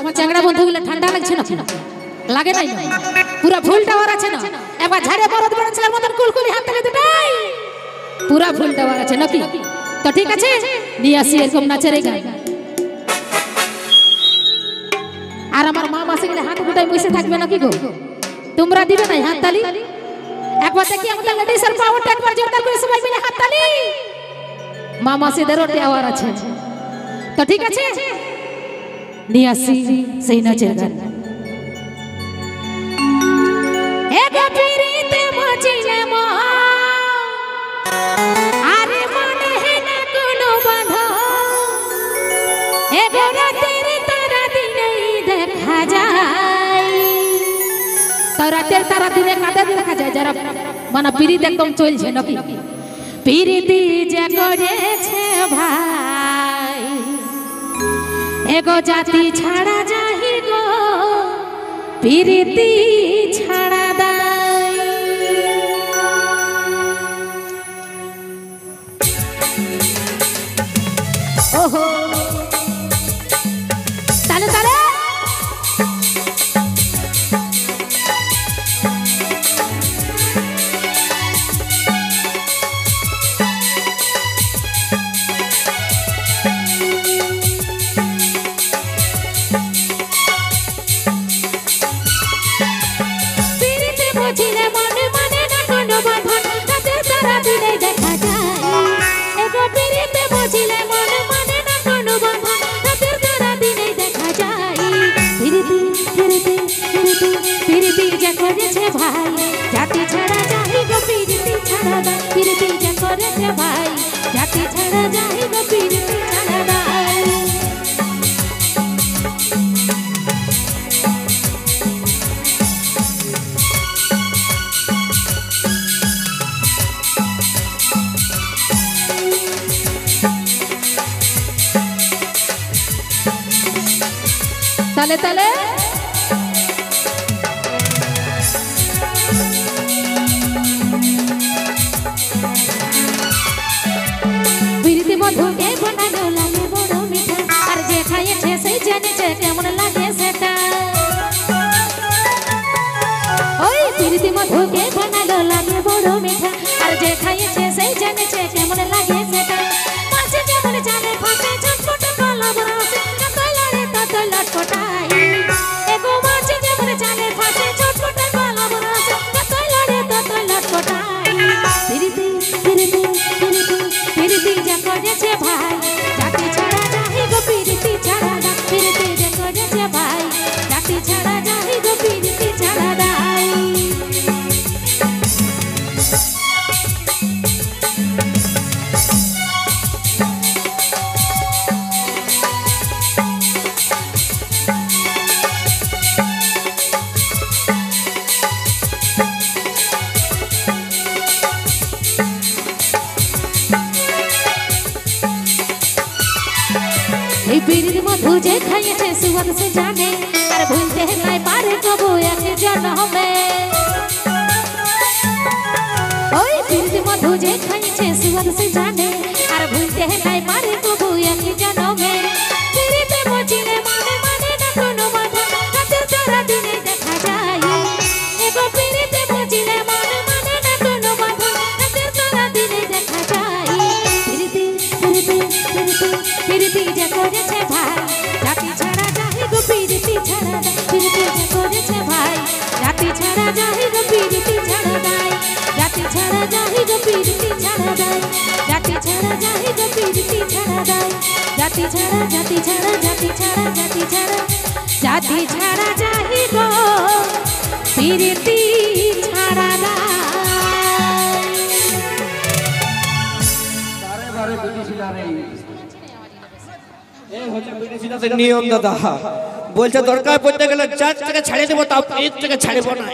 তোমার চ্যাংড়া বন্ধুগুলো ঠান্ডা লাগছে না লাগে নাই পুরা ফুল টাওয়ার আছে না একবার ঝাড়ে বরদ বড় ছেলের মতন কুলকুলি হাত থেকে দুটাই পুরা ফুল টাওয়ার আছে নাকি তো ঠিক আছে নিয়ে আসি এরকম নাচের গান আর আমার মা মাসে গেলে হাত দুটাই বসে থাকবে নাকি গো তোমরা দিবে না হাত তালি একবার দেখি আমাদের লেডিসের পাওয়ারটা একবার জোরদার করে সবাই মিলে হাত তালি মা মাসেদেরও টাওয়ার আছে তো ঠিক আছে নিয়ে আসি সেই নাচের গান এগো পিরিতে মজিলে মা আরে মনে হে না কোনো বাধা এগো রাতের তারা দিনে দেখা যায় তো রাতের তারা দিনে কাদের দেখা যায় যারা মানে পিরিত একদম চলছে নাকি পিরিতি যে করেছে ভাই এগো জাতি ছাড়া যাহি গো পিরিতি ছাড়া দাই ওহো তালে তালে জাতি ছাড়া যাই গো পিরিতি ছাড়া দাই পিরিতি যা করেছে ভাই জাতি ছাড়া যাই গো পিরিতি ছাড়া দাই তালে তালে মধুকে বানানো লাগে বড় মিঠা আর যে খাইছে সেই জানেছে কেমন লাগে সেটা ওই পিরিতি মধুকে বানানো লাগে বড় মিঠা আর যে খাইছে সেই জানেছে কেমন লাগে সেটা মাঝে যেমন জানে ফাঁসে ঝটপট গলা বরাসে কতই লড়ে ততই লটপটাই এগো মাঝে যেমন জানে ফাঁসে ঝটপট গলা বরাসে কতই লড়ে ততই লটপটাই পিরিতি পিরিতি পিরিতি পিরিতি যা করেছে ভাই জাতি ছাড়া যাই গো পিরিতি ছাড়া দা পিরিতি যা করেছে ভাই জাতি ছাড়া যাই গো পিরিতি ছাড়া দাই পিরিতি মধু যে খাইছে সুয়াদ সে জানে আর ভুলতে নাই পারে কবু এক জন্মে ওই পিরিতি মধু যে খাইছে সুয়াদ সে জানে আর ভুলতে নাই পারে কবু এক জন্মে পিরিতি মজিলে মানে মানে না কোনো বাধা রাতের তারা দিনে দেখা যায় এগো পিরিতি মজিলে মানে মানে না কোনো বাধা রাতের তারা দিনে দেখা যায় পিরিতি পিরিতি পিরিতি পিরিতি যে করেছে ভাই জাতি ছাড়া যাই গো পিরিতি ছাড়া দাই পিরিতি যে করেছে ভাই জাতি ছাড়া যাই গো পিরিতি ছাড়া দাই জাতি ছাড়া যাই গো পিরিতি ছাড়া দাই জাতি ছাড়া যাই গো পিরিতি ছাড়া দাই জাতি ছাড়া জাতি ছাড়া জাতি ছাড়া জাতি ছাড়া জাতি ছাড়া যাই গো পিরিতি ছাড়া দাই বারে বারে বুঝিছিলা রে নিয়ম দাদা বলছে দরকার পড়তে গেলে চার থেকে ছাড়িয়ে দেবো তাও 1 থেকে ছাড়বো না